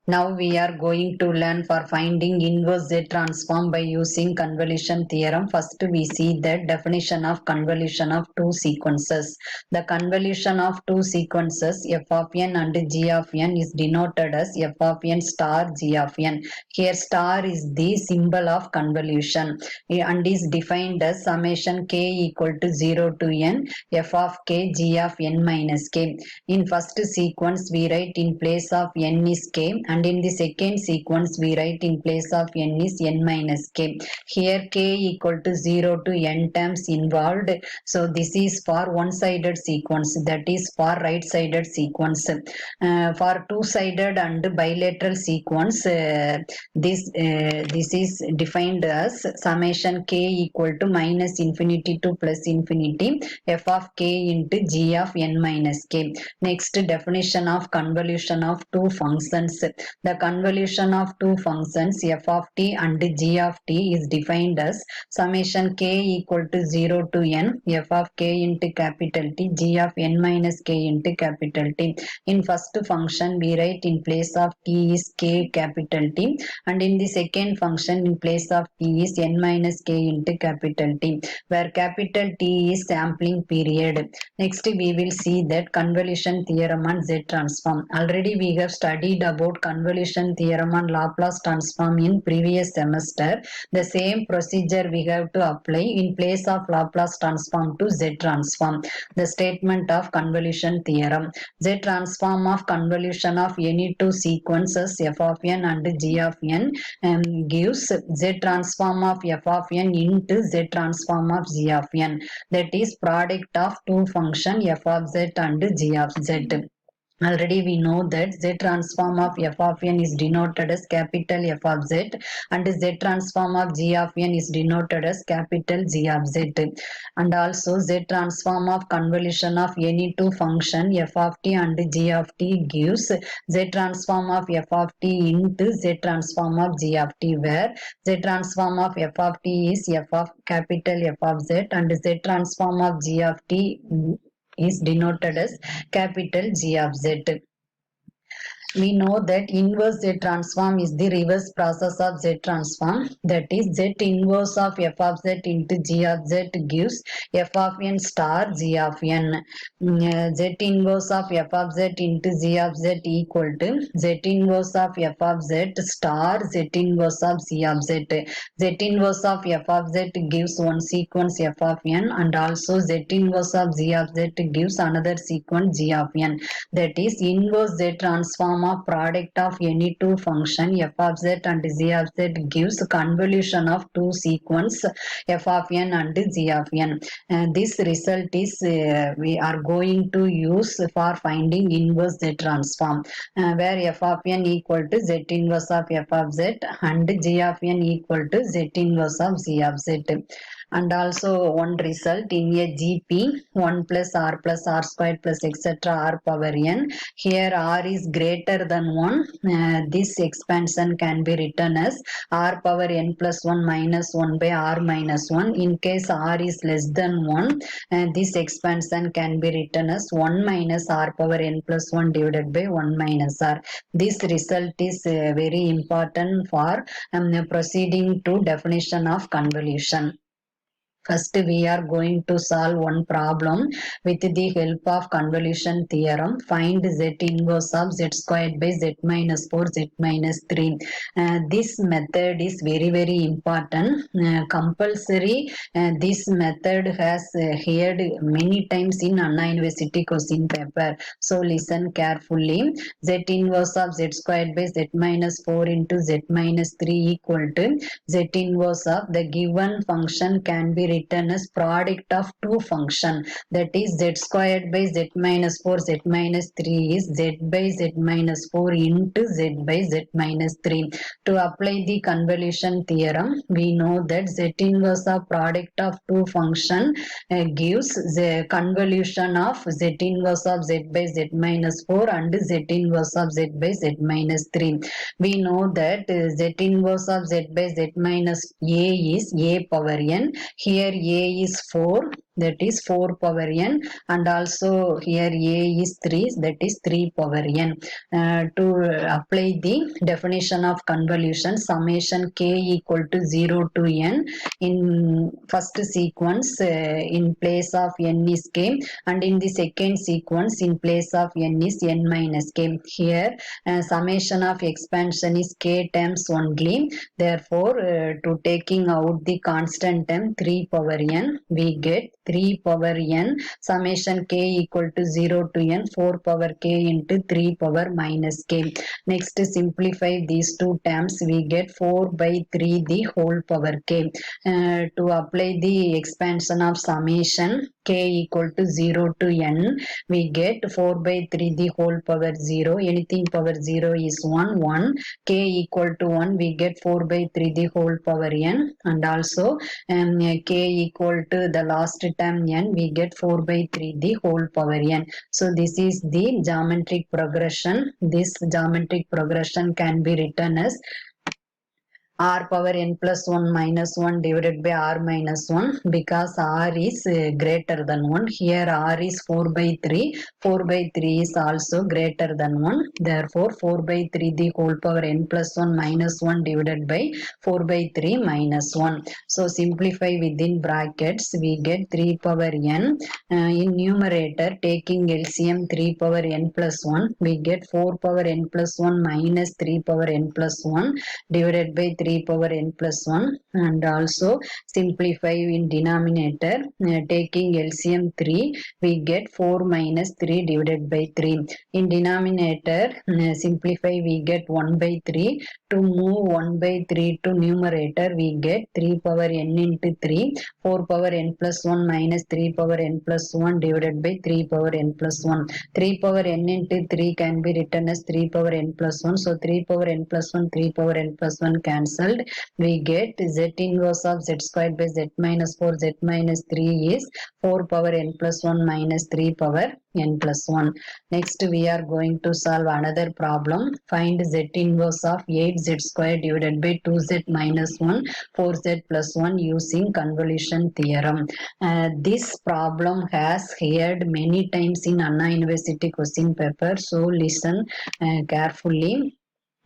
Now we are going to learn for finding inverse Z transform by using convolution theorem. First we see the definition of convolution of two sequences. The convolution of two sequences f of n and g of n is denoted as f of n star g of n. Here star is the symbol of convolution and is defined as summation k equal to 0 to n f of k g of n minus k. In first sequence we write in place of n is k, and in the second sequence we write in place of n is n minus k. Here k equal to 0 to n terms involved. So this is for one-sided sequence, that is for right-sided sequence. For two-sided and bilateral sequence, this is defined as summation k equal to minus infinity to plus infinity f of k into g of n minus k. Next, definition of convolution of two functions. The convolution of two functions f of t and g of t is defined as summation k equal to 0 to n f of k into capital T g of n minus k into capital T. In first function we write in place of t is k capital T, and in the second function in place of t is n minus k into capital T, where capital T is sampling period. Next we will see that convolution theorem on Z transform. Already we have studied about convolution theorem on Laplace transform in previous semester. The same procedure we have to apply in place of Laplace transform to Z transform. The statement of convolution theorem. Z transform of convolution of any two sequences f of n and g of n gives Z transform of f of n into Z transform of g of n. That is product of two function f of z and g of z. Already we know that Z transform of f of n is denoted as capital F of z, and Z transform of g of n is denoted as capital G of z. And also Z transform of convolution of any two function f of t and g of t gives Z transform of f of t into Z transform of g of t, where Z transform of f of t is f of capital F of z, and Z transform of g of t is denoted as capital G of z. We know that inverse Z transform is the reverse process of Z transform. That is Z inverse of f of z into g of z gives f of n star g of n. Z inverse of f of z into g of z equal to Z inverse of f of z star Z inverse of g of z. Z inverse of f of z gives one sequence f of n, and also Z inverse of g of z gives another sequence g of n. That is inverse Z transform of product of any two function f of z and g of z gives convolution of two sequence f of n and g of n. This result is we are going to use for finding inverse Z transform, where f of n equal to Z inverse of f of z and g of n equal to Z inverse of g of z. And also one result in a GP 1 plus r squared plus etc. r power n. Here r is greater than 1. This expansion can be written as r power n plus 1 minus 1 by r minus 1. In case r is less than 1, this expansion can be written as 1 minus r power n plus 1 divided by 1 minus r. This result is very important for proceeding to definition of convolution. First, we are going to solve one problem with the help of convolution theorem. Find z inverse of z squared by z minus 4 z minus 3. This method is very very important. Compulsory. This method has heard many times in Anna University question paper. So listen carefully. Z inverse of z squared by z minus 4 into z minus 3 equal to Z inverse of the given function can be written as product of two function, that is z squared by z minus 4 z minus 3 is z by z minus 4 into z by z minus 3. To apply the convolution theorem, we know that z inverse of product of two function gives the convolution of z inverse of z by z minus 4 and z inverse of z by z minus 3. We know that z inverse of z by z minus a is a power n. Here a is 4 that is 4 power n, and also here a is 3, that is 3 power n. To apply the definition of convolution, summation k equal to 0 to n, in first sequence in place of n is k, and in the second sequence in place of n is n minus k. Here summation of expansion is k terms only, therefore to taking out the constant term 3 power n, we get 3 power n summation k equal to 0 to n 4 power k into 3 power minus k. Next simplify these two terms, we get 4 by 3 the whole power k. To apply the expansion of summation k equal to 0 to n, we get 4 by 3 the whole power 0, anything power 0 is 1, k equal to 1, we get 4 by 3 the whole power n, and also k equal to the last term n, we get 4 by 3 the whole power n. So this is the geometric progression. This geometric progression can be written as r power n plus 1 minus 1 divided by r minus 1, because r is greater than 1. Here r is 4 by 3. 4 by 3 is also greater than 1. Therefore 4 by 3 the whole power n plus 1 minus 1 divided by 4 by 3 minus 1. So simplify within brackets, we get 3 power n. In numerator, taking LCM 3 power n plus 1, we get 4 power n plus 1 minus 3 power n plus 1 divided by 3 power n plus 1, and also simplify in denominator, taking LCM 3, we get 4 minus 3 divided by 3. In denominator, simplify, we get 1 by 3. To move 1 by 3 to numerator, we get 3 power n into 3, 4 power n plus 1 minus 3 power n plus 1 divided by 3 power n plus 1. 3 power n into 3 can be written as 3 power n plus 1. So 3 power n plus 1, 3 power n plus 1 cancelled. We get z inverse of z squared by z minus 4, z minus 3 is 4 power n plus 1 minus 3 power n plus 1. Next we are going to solve another problem. Find z inverse of 8z squared divided by 2z minus 1, 4z plus 1 using convolution theorem. This problem has heard many times in Anna University question paper, so listen carefully.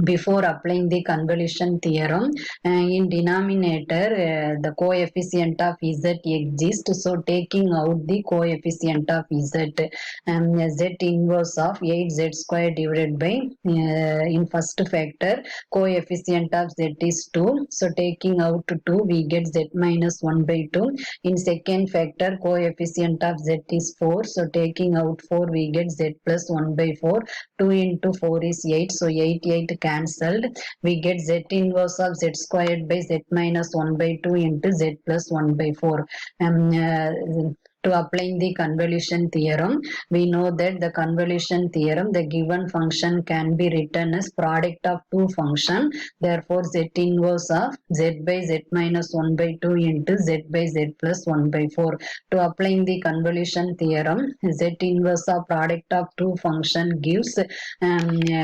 Before applying the convolution theorem, in denominator the coefficient of z exists, so taking out the coefficient of z, z inverse of 8z square divided by in first factor coefficient of z is 2, so taking out 2 we get z minus 1 by 2. In second factor coefficient of z is 4, so taking out 4 we get z plus 1 by 4. 2 into 4 is 8, so 8 cancelled. We get z inverse of z squared by z minus 1 by 2 into z plus 1 by 4. To applying the convolution theorem, we know that the convolution theorem, the given function can be written as product of two functions. Therefore, z inverse of z by z minus 1 by 2 into z by z plus 1 by 4. To applying the convolution theorem, z inverse of product of two function gives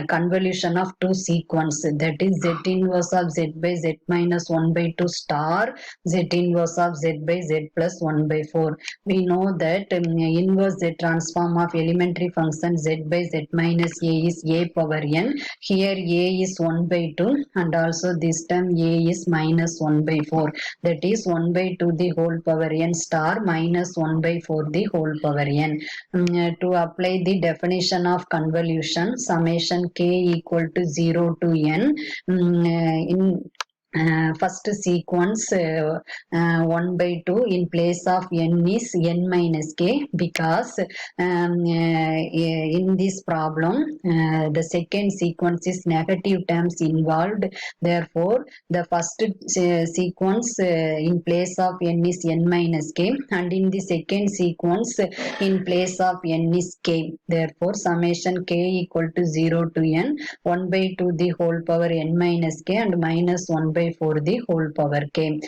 convolution of two sequence, that is z inverse of z by z minus 1 by 2 star z inverse of z by z plus 1 by 4. We know that inverse z transform of elementary function z by z minus a is a power n. Here a is 1 by 2 and also this term a is minus 1 by 4, that is 1 by 2 the whole power n star minus 1 by 4 the whole power n. To apply the definition of convolution, summation k equal to 0 to n, in first sequence 1 by 2 in place of n is n minus k, because in this problem the second sequence is negative terms involved. Therefore, the first sequence in place of n is n minus k, and in the second sequence in place of n is k. Therefore, summation k equal to 0 to n, 1 by 2 the whole power n minus k and minus 1 by by 4 the whole power k.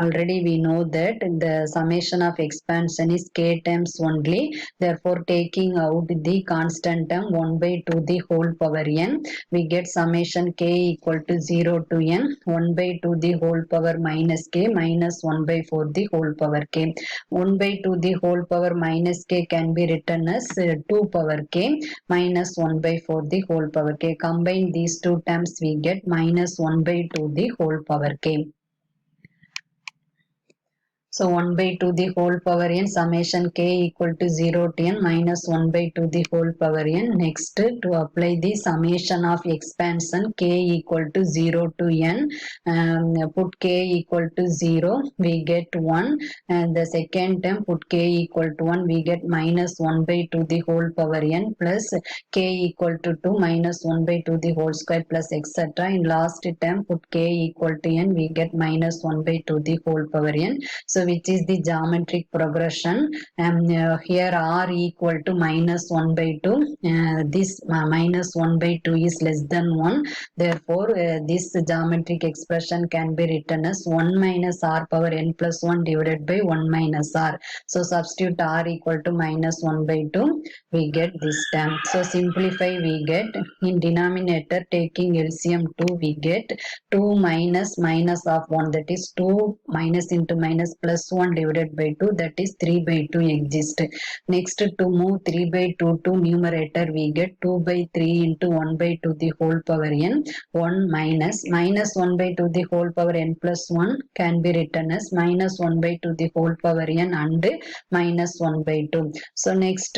Already we know that the summation of expansion is k times only. Therefore, taking out the constant term 1 by 2 the whole power n, we get summation k equal to 0 to n 1 by 2 the whole power minus k minus 1 by 4 the whole power k. 1 by 2 the whole power minus k can be written as 2 power k minus 1 by 4 the whole power k. Combine these two terms, we get minus 1 by 2 the whole power k. So 1 by 2 the whole power n summation k equal to 0 to n minus 1 by 2 the whole power n. Next, to apply the summation of expansion k equal to 0 to n, put k equal to 0, we get 1, and the second term put k equal to 1, we get minus 1 by 2 the whole power n plus k equal to 2 minus 1 by 2 the whole square plus etc. In last term put k equal to n, we get minus 1 by 2 the whole power n. So which is the geometric progression. Here r equal to minus 1 by 2. This minus 1 by 2 is less than 1. Therefore, this geometric expression can be written as 1 minus r power n plus 1 divided by 1 minus r. So substitute r equal to minus 1 by 2. We get this term. So simplify, we get in denominator taking LCM 2, we get 2 minus minus of 1, that is 2 minus into minus plus 1 divided by 2, that is 3 by 2 exist. Next, to move 3 by 2 to numerator, we get 2 by 3 into 1 by 2 the whole power n. 1 minus minus 1 by 2 the whole power n plus 1 can be written as minus 1 by 2 the whole power n and minus 1 by 2. So next,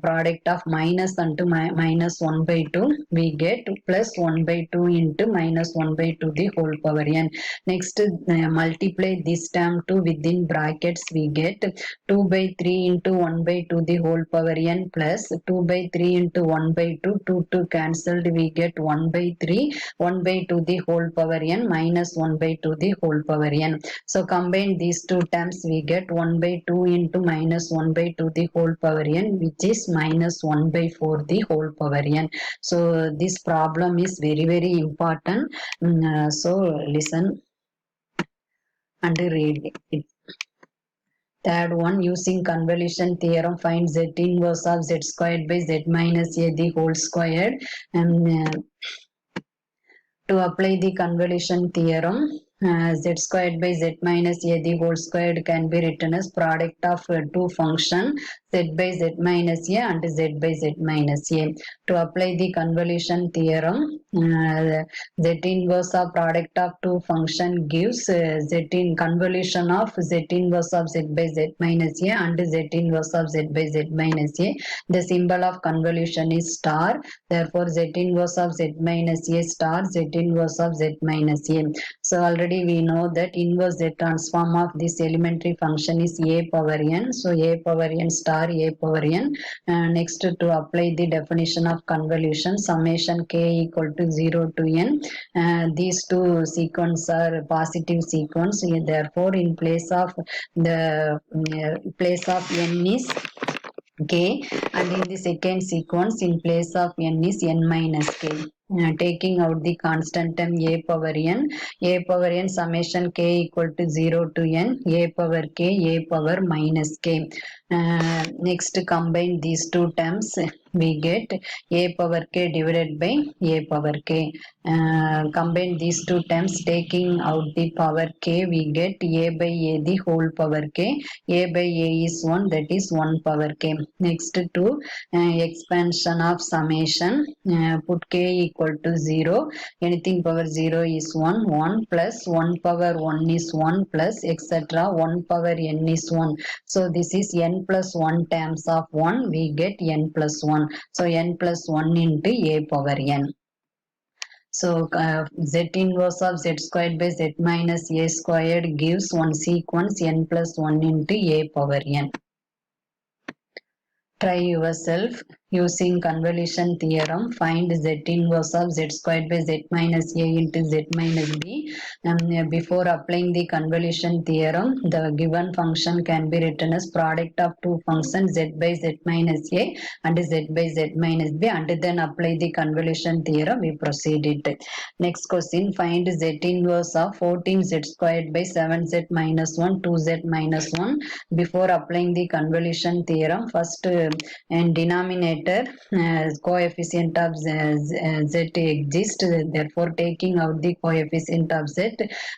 product of minus and minus 1 by 2, we get plus 1 by 2 into minus 1 by 2 the whole power n. Next, multiply this term to within brackets, we get 2 by 3 into 1 by 2 the whole power n plus 2 by 3 into 1 by 2, 2 cancelled, we get 1 by 3, 1 by 2 the whole power n minus 1 by 2 the whole power n. So combine these two terms, we get 1 by 2 into minus 1 by 2 the whole power n, which is minus 1 by 4 the whole power n. So this problem is very very important. So listen and read it. Third one, using convolution theorem, find z inverse of z squared by z minus a the whole squared. And to apply the convolution theorem, z squared by z minus a the whole squared can be written as product of two function z by z minus a and z by z minus a. To apply the convolution theorem, z inverse of product of two function gives z in convolution of z inverse of z by z minus a and z inverse of z by z minus a. The symbol of convolution is star. Therefore, z inverse of z minus a star z inverse of z minus a. So already we know that inverse z transform of this elementary function is a power n. So a power n star a power n. Next, to apply the definition of convolution, summation k equal to 0 to n. These two sequence are positive sequence. Therefore, in place of the place of n is k, and in the second sequence in place of n is n minus k. Taking out the constant term a power n summation k equal to 0 to n a power k a power minus k. Next, combine these two terms, we get a power k divided by a power k. Combine these two terms, taking out the power k, we get a by a the whole power k. A by a is 1, that is 1 power k. Next, to expansion of summation, put k equal to 0. Anything power 0 is 1, 1 plus 1 power 1 is 1 plus etc. 1 power n is 1. So this is n plus 1 terms of 1, we get n plus 1. So n plus 1 into a power n. So z inverse of z squared by z minus a squared gives one sequence n plus 1 into a power n. Try yourself. Using convolution theorem, find z inverse of z squared by z minus a into z minus b. Before applying the convolution theorem, the given function can be written as product of two functions z by z minus a and z by z minus b, and then apply the convolution theorem. We proceed it. Next question, find z inverse of 14z squared by 7z minus 1, 2z minus 1. Before applying the convolution theorem, first in denominator coefficient of z exists, therefore taking out the coefficient of z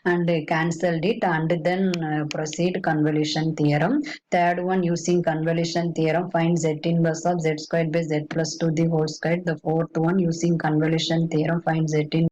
and cancelled it, and then proceed convolution theorem. Third one, using convolution theorem, find z inverse of z squared by z plus 2 the whole squared. The fourth one, using convolution theorem, find z inverse